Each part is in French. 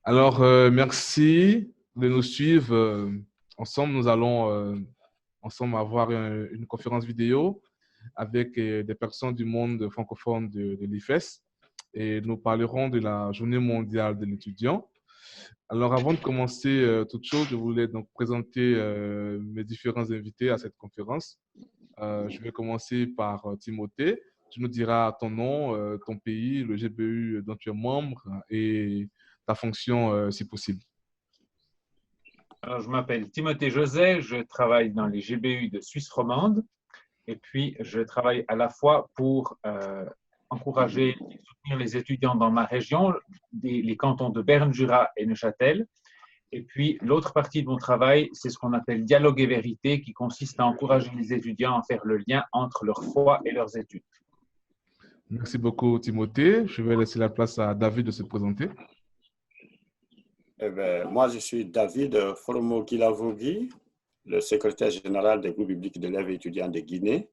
Alors, merci de nous suivre. Ensemble, nous allons ensemble avoir une conférence vidéo avec des personnes du monde francophone de l'IFES et nous parlerons de la Journée mondiale de l'étudiant. Alors, avant de commencer toute chose, je voulais donc présenter mes différents invités à cette conférence. Je vais commencer par Timothée. Tu nous diras ton nom, ton pays, le GBU dont tu es membre et ta fonction si possible. Alors, je m'appelle Timothée José, je travaille dans les GBU de Suisse romande et puis je travaille à la fois pour encourager et soutenir les étudiants dans ma région, les cantons de Berne, Jura et Neuchâtel. Et puis l'autre partie de mon travail, c'est ce qu'on appelle dialogue et vérité, qui consiste à encourager les étudiants à faire le lien entre leur foi et leurs études. Merci beaucoup, Timothée. Je vais laisser la place à David de se présenter. Moi, je suis David Foromo-Kilavogui, le secrétaire général des groupes bibliques d'élèves et étudiants de Guinée.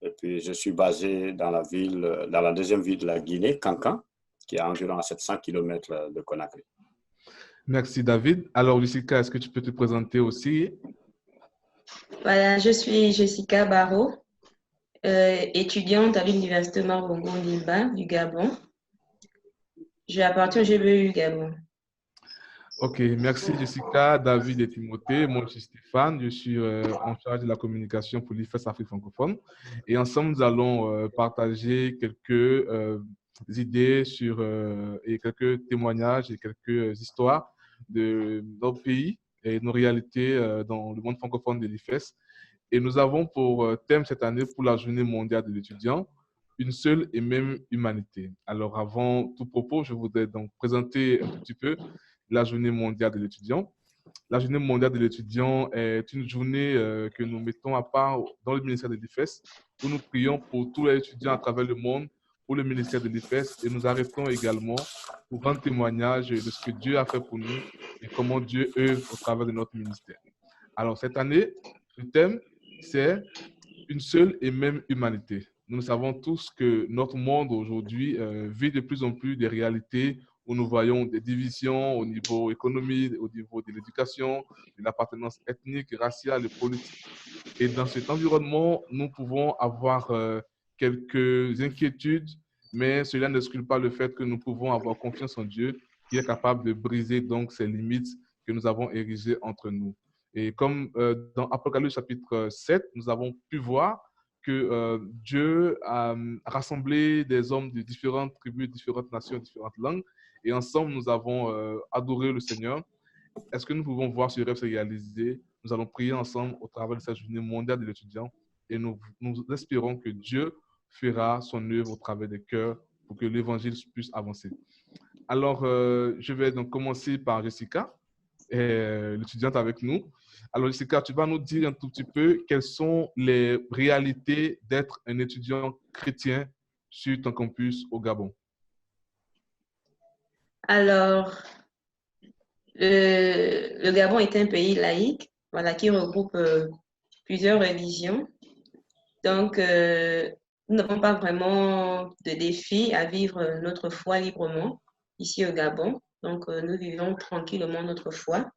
Et puis, je suis basé dans la deuxième ville de la Guinée, Kankan, qui est à environ 700 km de Conakry. Merci, David. Alors, Jessica, est-ce que tu peux te présenter aussi? Voilà, je suis Jessica Barrault, étudiante à l'Université Marbongo Ndimba du Gabon. Je appartiens au GBU Gabon. Ok, merci Jessica, David et Timothée. Moi, je suis Stéphane, je suis en charge de la communication pour l'IFES Afrique francophone. Et ensemble, nous allons partager quelques idées et quelques témoignages et quelques histoires de nos pays et nos réalités dans le monde francophone de l'IFES. Et nous avons pour thème cette année, pour la Journée mondiale de l'étudiant, une seule et même humanité. Alors, avant tout propos, je voudrais donc présenter un tout petit peu la Journée mondiale de l'étudiant. La Journée mondiale de l'étudiant est une journée que nous mettons à part dans le ministère de l'IFES, où nous prions pour tous les étudiants à travers le monde, pour le ministère de l'IFES, et nous arrêtons également pour rendre témoignage de ce que Dieu a fait pour nous et comment Dieu œuvre au travers de notre ministère. Alors, cette année, le thème, c'est une seule et même humanité. Nous savons tous que notre monde aujourd'hui vit de plus en plus des réalités où nous voyons des divisions au niveau économique, au niveau de l'éducation, de l'appartenance ethnique, raciale et politique. Et dans cet environnement, nous pouvons avoir quelques inquiétudes, mais cela n'exclut pas le fait que nous pouvons avoir confiance en Dieu qui est capable de briser donc ces limites que nous avons érigées entre nous. Et comme dans Apocalypse chapitre 7, nous avons pu voir que Dieu a rassemblé des hommes de différentes tribus, différentes nations, différentes langues, et ensemble nous avons adoré le Seigneur. Est-ce que nous pouvons voir ce rêve se réaliser? Nous allons prier ensemble au travers de cette journée mondiale de l'étudiant et nous espérons que Dieu fera son œuvre au travers des cœurs pour que l'évangile puisse avancer. Alors, je vais donc commencer par Jessica, l'étudiante avec nous. Alors, Jessica, tu vas nous dire un tout petit peu quelles sont les réalités d'être un étudiant chrétien sur ton campus au Gabon. Alors, le Gabon est un pays laïque, voilà, qui regroupe plusieurs religions. Donc, nous n'avons pas vraiment de défi à vivre notre foi librement ici au Gabon. Donc, nous vivons tranquillement notre foi,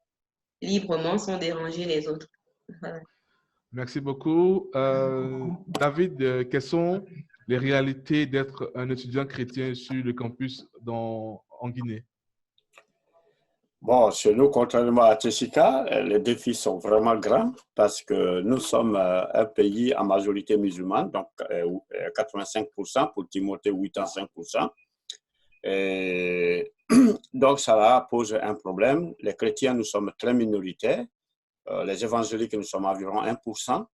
librement, sans déranger les autres. Voilà. Merci beaucoup. David, quelles sont les réalités d'être un étudiant chrétien sur le campus en Guinée? Bon, chez nous, contrairement à Jessica, les défis sont vraiment grands parce que nous sommes un pays en majorité musulmane, donc 85%, pour Timothée 85%. Et donc, ça pose un problème. Les chrétiens, nous sommes très minoritaires. Les évangéliques, nous sommes environ 1%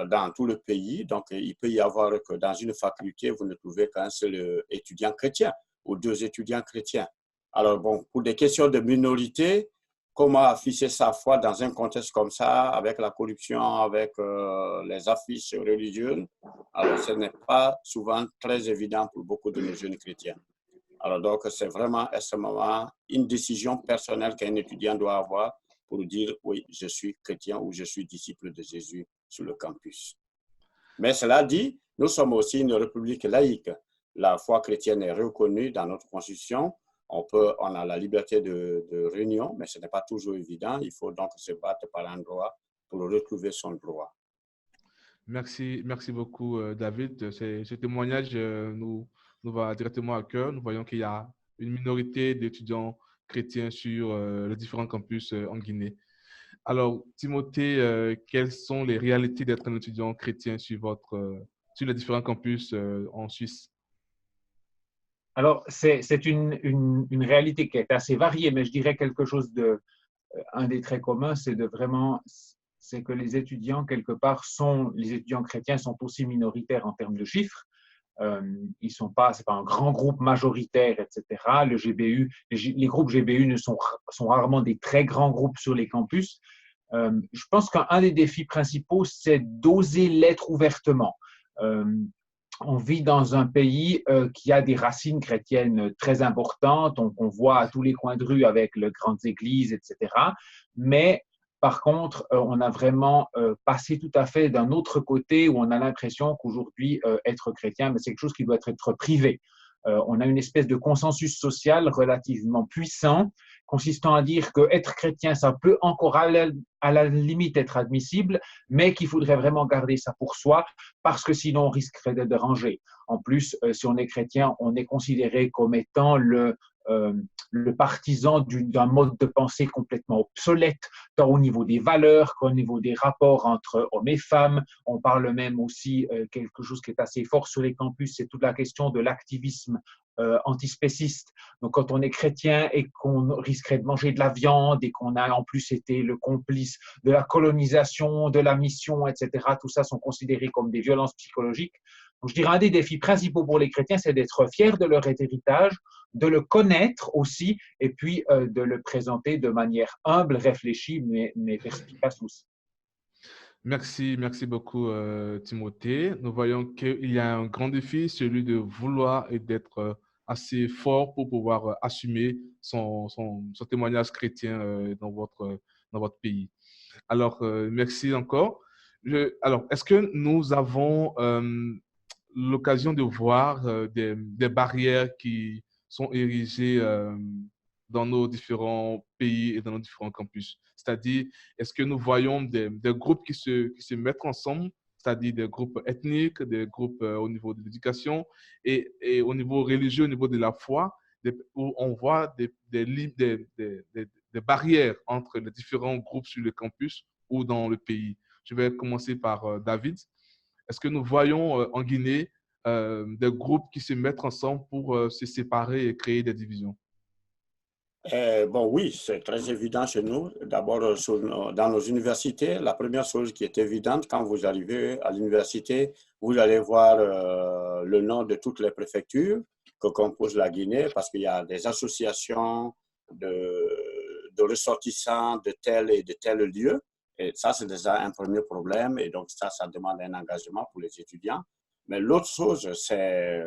dans tout le pays. Donc, il peut y avoir que dans une faculté, vous ne trouvez qu'un seul étudiant chrétien ou deux étudiants chrétiens. Alors, bon, pour des questions de minorité, comment afficher sa foi dans un contexte comme ça, avec la corruption, avec les affiches religieuses? Alors, ce n'est pas souvent très évident pour beaucoup de nos jeunes chrétiens. Alors, donc, c'est vraiment à ce moment une décision personnelle qu'un étudiant doit avoir pour dire, oui, je suis chrétien ou je suis disciple de Jésus sur le campus. Mais cela dit, nous sommes aussi une république laïque. La foi chrétienne est reconnue dans notre constitution. on a la liberté de réunion, mais ce n'est pas toujours évident. Il faut donc se battre par endroit pour retrouver son droit. Merci, merci beaucoup, David. Ce témoignage nous va directement à cœur. Nous voyons qu'il y a une minorité d'étudiants chrétiens sur les différents campus en Guinée. Alors, Timothée, quelles sont les réalités d'être un étudiant chrétien sur les différents campus en Suisse? Alors, c'est une réalité qui est assez variée, mais je dirais quelque chose un des traits communs, c'est que les étudiants, quelque part, les étudiants chrétiens sont aussi minoritaires en termes de chiffres. C'est pas un grand groupe majoritaire, etc. Les groupes GBU sont rarement des très grands groupes sur les campus. Je pense qu'un des défis principaux, c'est d'oser l'être ouvertement. On vit dans un pays qui a des racines chrétiennes très importantes, on voit à tous les coins de rue avec les grandes églises, etc. Mais par contre, on a vraiment passé tout à fait d'un autre côté où on a l'impression qu'aujourd'hui, être chrétien, c'est quelque chose qui doit être privé. On a une espèce de consensus social relativement puissant, consistant à dire qu'être chrétien, ça peut encore à la limite être admissible, mais qu'il faudrait vraiment garder ça pour soi, parce que sinon on risquerait de déranger. En plus, si on est chrétien, on est considéré comme étant le partisan d'un mode de pensée complètement obsolète, tant au niveau des valeurs qu'au niveau des rapports entre hommes et femmes. On parle même aussi quelque chose qui est assez fort sur les campus, c'est toute la question de l'activisme antispéciste. Donc, quand on est chrétien et qu'on risquerait de manger de la viande et qu'on a en plus été le complice de la colonisation, de la mission, etc., tout ça sont considérés comme des violences psychologiques. Donc, je dirais un des défis principaux pour les chrétiens, c'est d'être fiers de leur héritage, de le connaître aussi, et puis de le présenter de manière humble, réfléchie, mais perspicace aussi. Merci beaucoup, Timothée. Nous voyons qu'il y a un grand défi, celui de vouloir et d'être assez fort pour pouvoir assumer son témoignage chrétien dans votre pays. Alors, merci encore. Alors, est-ce que nous avons l'occasion de voir des barrières qui sont érigées dans nos différents pays et dans nos différents campus? C'est-à-dire, est-ce que nous voyons des groupes qui se mettent ensemble, c'est-à-dire des groupes ethniques, des groupes au niveau de l'éducation et au niveau religieux, au niveau de la foi, où on voit des barrières entre les différents groupes sur le campus ou dans le pays? Je vais commencer par David. Est-ce que nous voyons en Guinée des groupes qui se mettent ensemble pour se séparer et créer des divisions? Bon, oui, c'est très évident chez nous. D'abord, dans nos universités, la première chose qui est évidente, quand vous arrivez à l'université, vous allez voir le nom de toutes les préfectures que compose la Guinée, parce qu'il y a des associations de ressortissants de tel et de tel lieu. Et ça, c'est déjà un premier problème. Et donc, ça demande un engagement pour les étudiants. Mais l'autre chose, c'est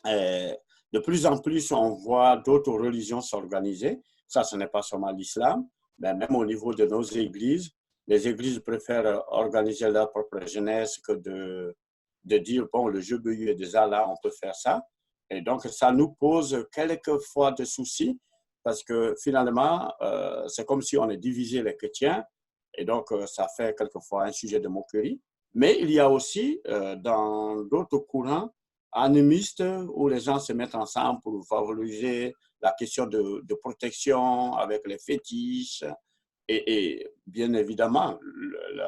de plus en plus, on voit d'autres religions s'organiser. Ça, ce n'est pas seulement l'islam, mais même au niveau de nos églises, les églises préfèrent organiser leur propre jeunesse que de dire, bon, le GBU est déjà là, on peut faire ça. Et donc, ça nous pose quelquefois de soucis parce que finalement, c'est comme si on est divisé les chrétiens et donc ça fait quelquefois un sujet de moquerie. Mais il y a aussi dans d'autres courants animistes où les gens se mettent ensemble pour favoriser la question de protection avec les fétiches et bien évidemment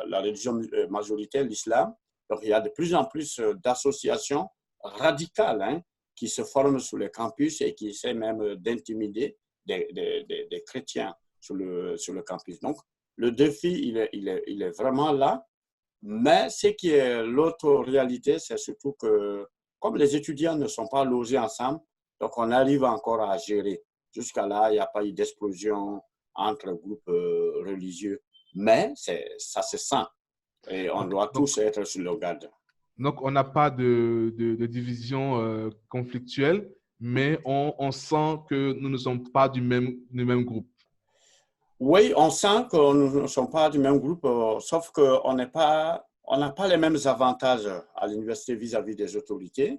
la religion majoritaire, l'islam. Donc il y a de plus en plus d'associations radicales qui se forment sur les campus et qui essaient même d'intimider des chrétiens sur le campus. Donc le défi, il est vraiment là. Mais ce qui est l'autre réalité, c'est surtout que comme les étudiants ne sont pas logés ensemble, donc on arrive encore à gérer. Jusqu'à là, il n'y a pas eu d'explosion entre groupes religieux. Mais ça se sent. Et on doit tous être sur le garde. Donc, on n'a pas de division conflictuelle, mais on sent que nous ne sommes pas du même groupe. Oui, on sent que nous ne sommes pas du même groupe, sauf qu'on n'a pas les mêmes avantages à l'université vis-à-vis des autorités.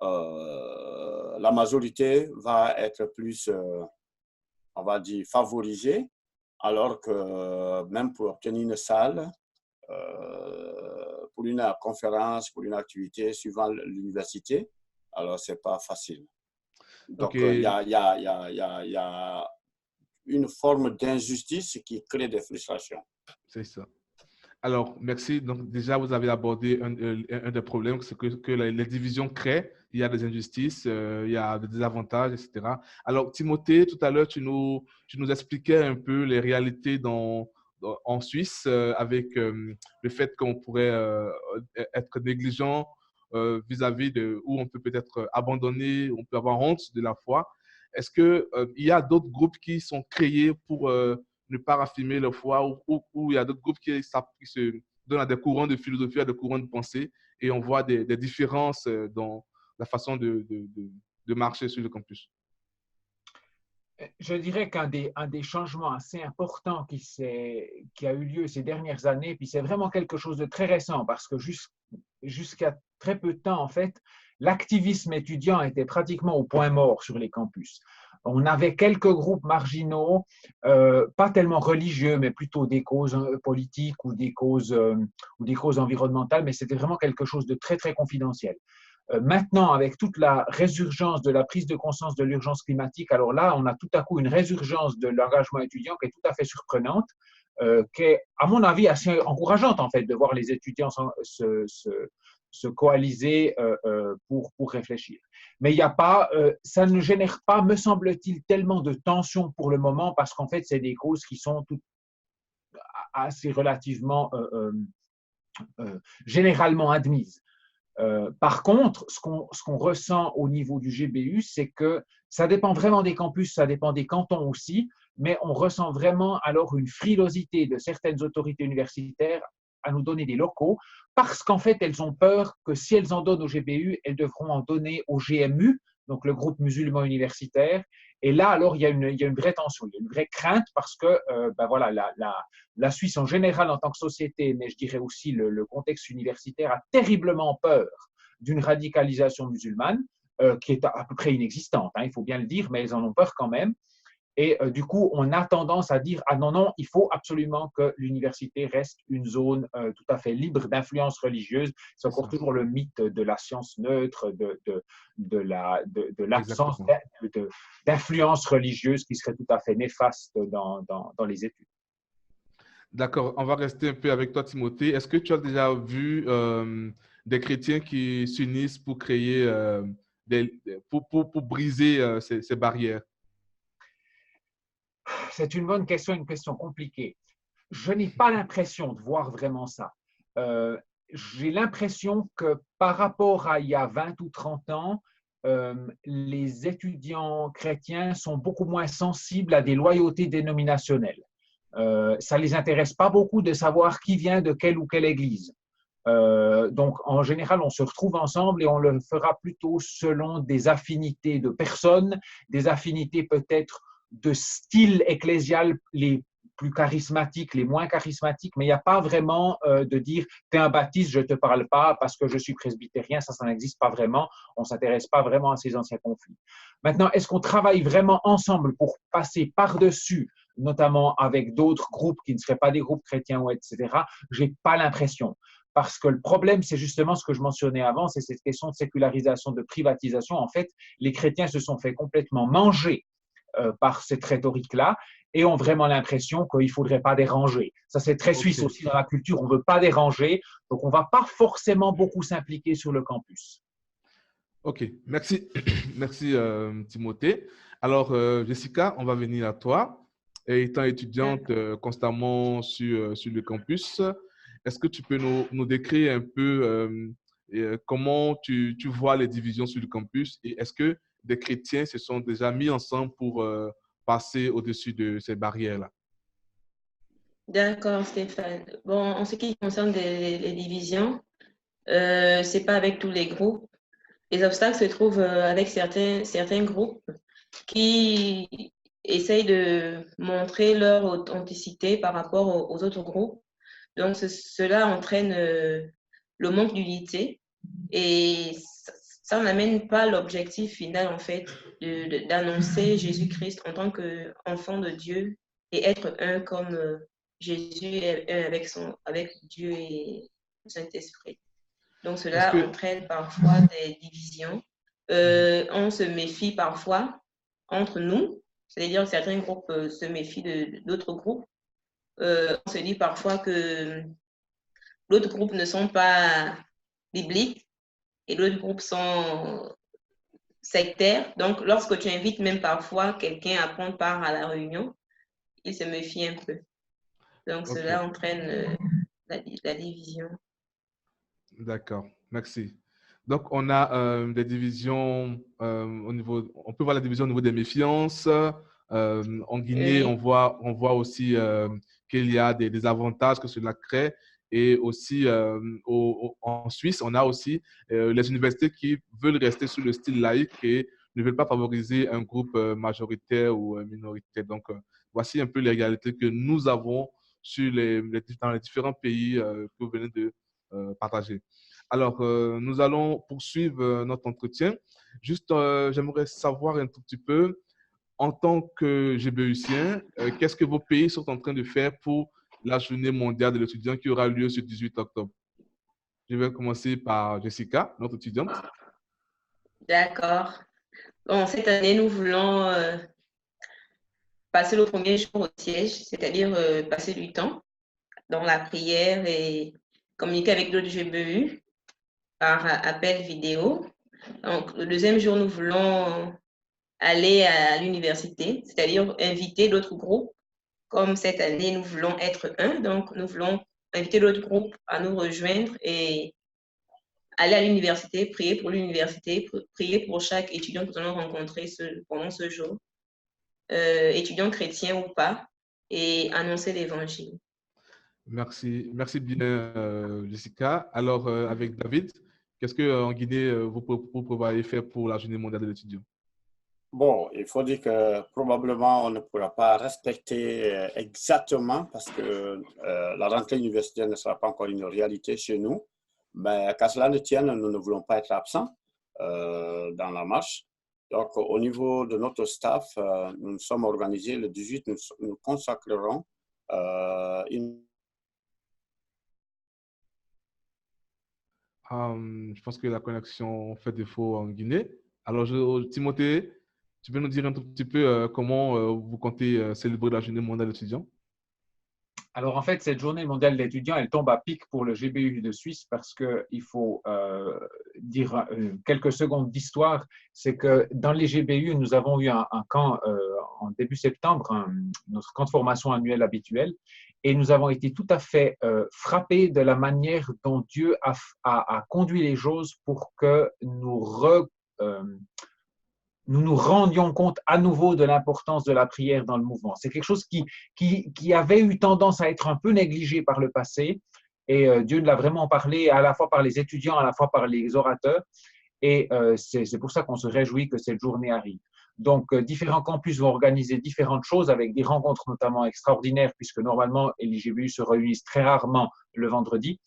la majorité va être plus, on va dire, favorisée, alors que même pour obtenir une salle, pour une conférence, pour une activité suivant l'université, alors ce n'est pas facile. Donc, il y a une forme d'injustice qui crée des frustrations. C'est ça. Alors, merci. Donc, déjà, vous avez abordé un des problèmes, c'est que les divisions créent. Il y a des injustices, il y a des désavantages, etc. Alors, Timothée, tout à l'heure, tu nous expliquais un peu les réalités en Suisse avec le fait qu'on pourrait être négligent vis-à-vis de où on peut peut-être abandonner, on peut avoir honte de la foi. Est-ce qu'il y a d'autres groupes qui sont créés pour ne pas raffirmer leur foi ou il y a d'autres groupes qui se donnent à des courants de philosophie, à des courants de pensée et on voit des différences dans la façon de marcher sur le campus? Je dirais qu'un des changements assez importants qui a eu lieu ces dernières années, puis c'est vraiment quelque chose de très récent parce que jusqu'à très peu de temps, en fait, l'activisme étudiant était pratiquement au point mort sur les campus. On avait quelques groupes marginaux, pas tellement religieux, mais plutôt des causes politiques ou des causes environnementales, mais c'était vraiment quelque chose de très, très confidentiel. Maintenant, avec toute la résurgence de la prise de conscience de l'urgence climatique, alors là, on a tout à coup une résurgence de l'engagement étudiant qui est tout à fait surprenante, qui est, à mon avis, assez encourageante, en fait, de voir les étudiants se coaliser pour réfléchir. Mais il y a pas, ça ne génère pas, me semble-t-il, tellement de tension pour le moment, parce qu'en fait, c'est des causes qui sont assez relativement généralement admises. Par contre, ce qu'on ressent au niveau du GBU, c'est que ça dépend vraiment des campus, ça dépend des cantons aussi, mais on ressent vraiment alors une frilosité de certaines autorités universitaires à nous donner des locaux, parce qu'en fait, elles ont peur que si elles en donnent au GBU, elles devront en donner au GMU, donc le groupe musulman universitaire. Et là, alors, il y a une vraie tension, il y a une vraie crainte parce que voilà, la Suisse en général en tant que société, mais je dirais aussi le contexte universitaire a terriblement peur d'une radicalisation musulmane qui est à peu près inexistante, hein, il faut bien le dire, mais elles en ont peur quand même. Et du coup, on a tendance à dire « Ah non, non, il faut absolument que l'université reste une zone tout à fait libre d'influence religieuse. » C'est encore toujours le mythe de la science neutre, de l'absence d'influence religieuse qui serait tout à fait néfaste dans les études. D'accord, on va rester un peu avec toi, Timothée. Est-ce que tu as déjà vu des chrétiens qui s'unissent pour créer, pour briser ces barrières? C'est une bonne question, une question compliquée. Je n'ai pas l'impression de voir vraiment ça. J'ai l'impression que par rapport à il y a 20 ou 30 ans, les étudiants chrétiens sont beaucoup moins sensibles à des loyautés dénominationnelles. Ça ne les intéresse pas beaucoup de savoir qui vient de quelle ou quelle église. Donc, en général, on se retrouve ensemble et on le fera plutôt selon des affinités de personnes, des affinités peut-être de style ecclésial, les plus charismatiques, les moins charismatiques, mais il n'y a pas vraiment de dire « t'es un baptiste, je ne te parle pas parce que je suis presbytérien », ça n'existe pas vraiment, on ne s'intéresse pas vraiment à ces anciens conflits. Maintenant, est-ce qu'on travaille vraiment ensemble pour passer par-dessus, notamment avec d'autres groupes qui ne seraient pas des groupes chrétiens, etc. Je n'ai pas l'impression. Parce que le problème, c'est justement ce que je mentionnais avant, c'est cette question de sécularisation, de privatisation. En fait, les chrétiens se sont fait complètement manger par cette rhétorique-là et ont vraiment l'impression qu'il ne faudrait pas déranger. Ça, c'est très suisse aussi dans la culture, on ne veut pas déranger, donc on ne va pas forcément beaucoup s'impliquer sur le campus. Ok, merci, merci Timothée. Alors, Jessica, on va venir à toi. Et étant étudiante constamment sur le campus, est-ce que tu peux nous décrire un peu comment tu vois les divisions sur le campus et est-ce que des chrétiens se sont déjà mis ensemble pour passer au-dessus de ces barrières-là? D'accord, Stéphane. Bon, en ce qui concerne les divisions, ce n'est pas avec tous les groupes. Les obstacles se trouvent avec certains groupes qui essayent de montrer leur authenticité par rapport aux autres groupes. Donc, cela entraîne le manque d'unité et ça n'amène pas l'objectif final, en fait, d'annoncer Jésus-Christ en tant qu'enfant de Dieu et être un comme Jésus est un avec Dieu et le Saint-Esprit. Donc, cela entraîne parfois des divisions. On se méfie parfois entre nous, c'est-à-dire que certains groupes se méfient d'autres groupes. On se dit parfois que d'autres groupes ne sont pas bibliques et d'autres groupes sont sectaires. Donc, lorsque tu invites même parfois quelqu'un à prendre part à la réunion, il se méfie un peu. Donc, cela entraîne la division. D'accord, merci. Donc, on a des divisions au niveau, on peut voir la division au niveau des méfiances. En Guinée, Oui. on voit aussi qu'il y a des avantages que cela crée. Et aussi, en Suisse, on a aussi les universités qui veulent rester sous le style laïque et ne veulent pas favoriser un groupe majoritaire ou minoritaire. Donc, voici un peu les réalités que nous avons sur dans les différents pays que vous venez de partager. Alors, nous allons poursuivre notre entretien. Juste, j'aimerais savoir un tout petit peu, en tant que GBEUcien, qu'est-ce que vos pays sont en train de faire pour la journée mondiale de l'étudiant qui aura lieu ce 18 octobre? Je vais commencer par Jessica, notre étudiante. D'accord. Bon, cette année, nous voulons passer le premier jour au siège, c'est-à-dire passer du temps dans la prière et communiquer avec d'autres GBEU par appel vidéo. Donc, le deuxième jour, nous voulons aller à l'université, c'est-à-dire inviter d'autres groupes. Comme cette année, nous voulons être un, donc nous voulons inviter d'autres groupes à nous rejoindre et aller à l'université, prier pour l'université, prier pour chaque étudiant que nous allons rencontrer pendant ce jour, étudiant chrétien ou pas, et annoncer l'évangile. Merci, merci bien, Jessica. Alors, avec David, qu'est-ce qu'en Guinée, vous prévoyez faire pour la journée mondiale de l'étudiant? Bon, il faut dire que probablement on ne pourra pas respecter exactement parce que la rentrée universitaire ne sera pas encore une réalité chez nous. Mais qu'à cela ne tienne, nous ne voulons pas être absents dans la marche. Donc, au niveau de notre staff, nous nous sommes organisés. Le 18, nous consacrerons une... Je pense que la connexion fait défaut en Guinée. Alors, Timothée, tu peux nous dire un tout petit peu comment vous comptez célébrer la journée mondiale de l'étudiant? Alors, en fait, cette journée mondiale d'étudiants, elle tombe à pic pour le GBU de Suisse parce qu'il faut dire quelques secondes d'histoire. C'est que dans les GBU, nous avons eu un camp en début septembre, notre camp de formation annuel habituel, et nous avons été tout à fait frappés de la manière dont Dieu a conduit les choses pour que nous nous rendions compte à nouveau de l'importance de la prière dans le mouvement. C'est quelque chose qui avait eu tendance à être un peu négligé par le passé, et Dieu l'a vraiment parlé à la fois par les étudiants, à la fois par les orateurs, et c'est pour ça qu'on se réjouit que cette journée arrive. Donc, différents campus vont organiser différentes choses avec des rencontres notamment extraordinaires, puisque normalement, les GBU se réunissent très rarement le vendredi.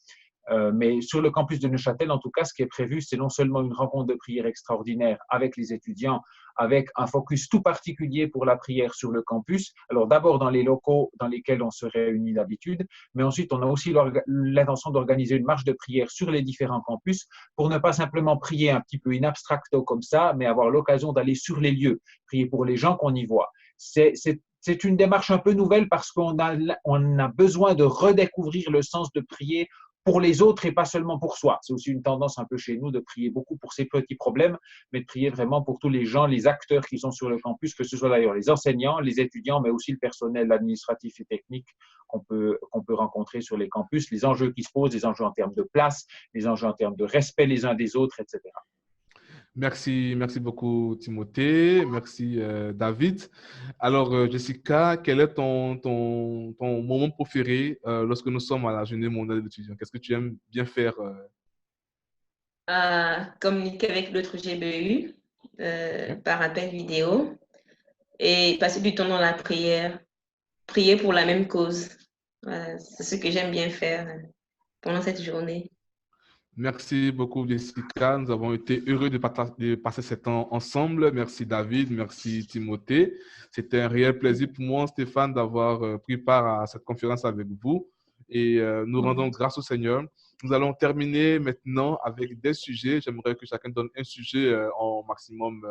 Mais sur le campus de Neuchâtel, en tout cas, ce qui est prévu, c'est non seulement une rencontre de prière extraordinaire avec les étudiants, avec un focus tout particulier pour la prière sur le campus. Alors d'abord dans les locaux dans lesquels on se réunit d'habitude, mais ensuite on a aussi l'intention d'organiser une marche de prière sur les différents campus pour ne pas simplement prier un petit peu in abstracto comme ça, mais avoir l'occasion d'aller sur les lieux, prier pour les gens qu'on y voit. C'est une démarche un peu nouvelle parce qu'on a besoin de redécouvrir le sens de prier pour les autres et pas seulement pour soi. C'est aussi une tendance un peu chez nous de prier beaucoup pour ces petits problèmes, mais de prier vraiment pour tous les gens, les acteurs qui sont sur le campus, que ce soit d'ailleurs les enseignants, les étudiants, mais aussi le personnel administratif et technique qu'on peut rencontrer sur les campus, les enjeux qui se posent, les enjeux en termes de place, les enjeux en termes de respect les uns des autres, etc. Merci beaucoup Timothée, merci David. Alors Jessica, quel est ton moment préféré lorsque nous sommes à la journée mondiale de l'étudiant? Qu'est-ce que tu aimes bien faire? Communiquer avec d'autres GBU par appel vidéo et passer du temps dans la prière, prier pour la même cause. Voilà, c'est ce que j'aime bien faire pendant cette journée. Merci beaucoup, Jessica. Nous avons été heureux de passer ce temps ensemble. Merci, David. Merci, Timothée. C'était un réel plaisir pour moi, Stéphane, d'avoir pris part à cette conférence avec vous. Et nous rendons grâce au Seigneur. Nous allons terminer maintenant avec des sujets. J'aimerais que chacun donne un sujet en maximum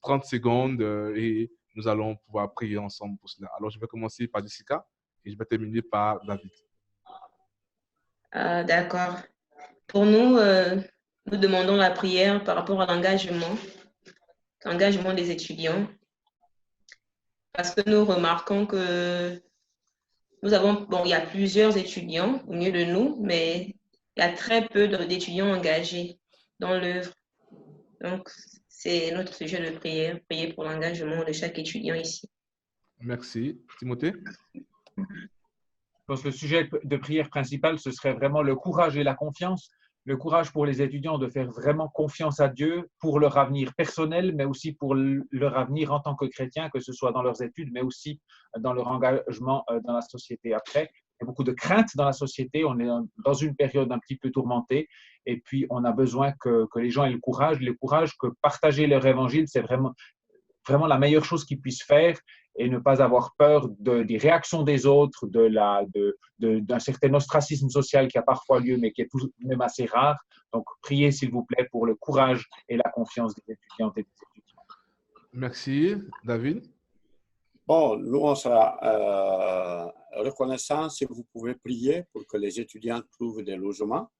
30 secondes et nous allons pouvoir prier ensemble pour cela. Alors, je vais commencer par Jessica et je vais terminer par David. D'accord. Pour nous, nous demandons la prière par rapport à l'engagement des étudiants, parce que nous remarquons que nous avons, bon, il y a plusieurs étudiants au milieu de nous, mais il y a très peu d'étudiants engagés dans l'œuvre. Donc, c'est notre sujet de prière, prier pour l'engagement de chaque étudiant ici. Merci. Timothée? Je pense que le sujet de prière principal, ce serait vraiment le courage et la confiance. Le courage pour les étudiants de faire vraiment confiance à Dieu pour leur avenir personnel, mais aussi pour leur avenir en tant que chrétiens, que ce soit dans leurs études, mais aussi dans leur engagement dans la société. Après, il y a beaucoup de craintes dans la société. On est dans une période un petit peu tourmentée. Et puis, on a besoin que les gens aient le courage que partager leur évangile, c'est vraiment la meilleure chose qu'ils puissent faire et ne pas avoir peur des réactions des autres, d'un certain ostracisme social qui a parfois lieu, mais qui est tout de même assez rare. Donc, priez, s'il vous plaît, pour le courage et la confiance des étudiantes et des étudiants. Merci. David? Bon, nous, on sera reconnaissants si vous pouvez prier pour que les étudiants trouvent des logements,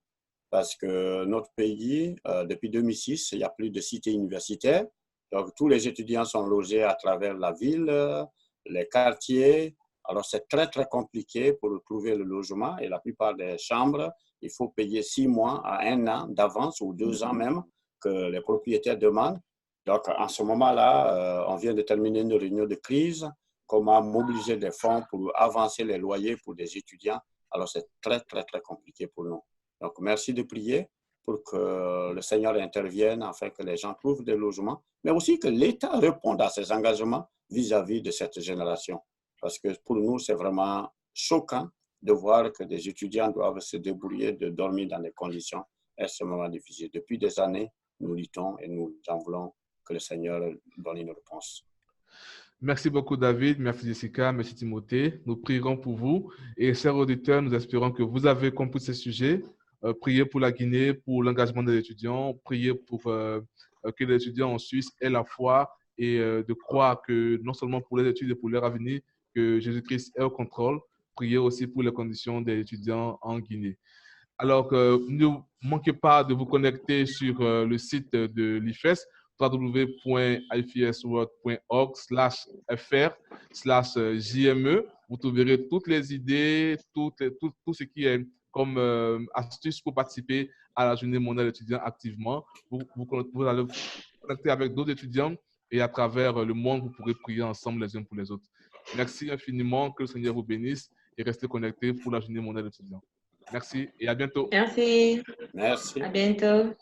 parce que notre pays, depuis 2006, il n'y a plus de cité universitaire. Donc, tous les étudiants sont logés à travers la ville, les quartiers. Alors, c'est très, très compliqué pour trouver le logement. Et la plupart des chambres, il faut payer 6 mois à 1 an d'avance ou 2 ans même que les propriétaires demandent. Donc, en ce moment-là, on vient de terminer une réunion de crise. Comment mobiliser des fonds pour avancer les loyers pour des étudiants. Alors, c'est très, très, très compliqué pour nous. Donc, merci de prier pour que le Seigneur intervienne afin que les gens trouvent des logements, mais aussi que l'État réponde à ses engagements vis-à-vis de cette génération. Parce que pour nous, c'est vraiment choquant de voir que des étudiants doivent se débrouiller de dormir dans des conditions extrêmement difficiles. Depuis des années, nous luttons et nous en voulons que le Seigneur donne une réponse. Merci beaucoup, David. Merci, Jessica. Merci, Timothée. Nous prierons pour vous. Et, chers auditeurs, nous espérons que vous avez compris ce sujet. Priez pour la Guinée, pour l'engagement des étudiants. Priez pour que les étudiants en Suisse aient la foi et de croire que non seulement pour les études et pour leur avenir, que Jésus-Christ est au contrôle. Priez aussi pour les conditions des étudiants en Guinée. Alors, ne manquez pas de vous connecter sur le site de l'IFES, www.ifesworld.org/fr/JME. Vous trouverez toutes les idées, tout ce qui est comme astuce pour participer à la journée mondiale étudiant activement. Vous allez vous connecter avec d'autres étudiants et à travers le monde, vous pourrez prier ensemble les uns pour les autres. Merci infiniment, que le Seigneur vous bénisse et restez connectés pour la journée mondiale étudiant. Merci et à bientôt. Merci. Merci. À bientôt.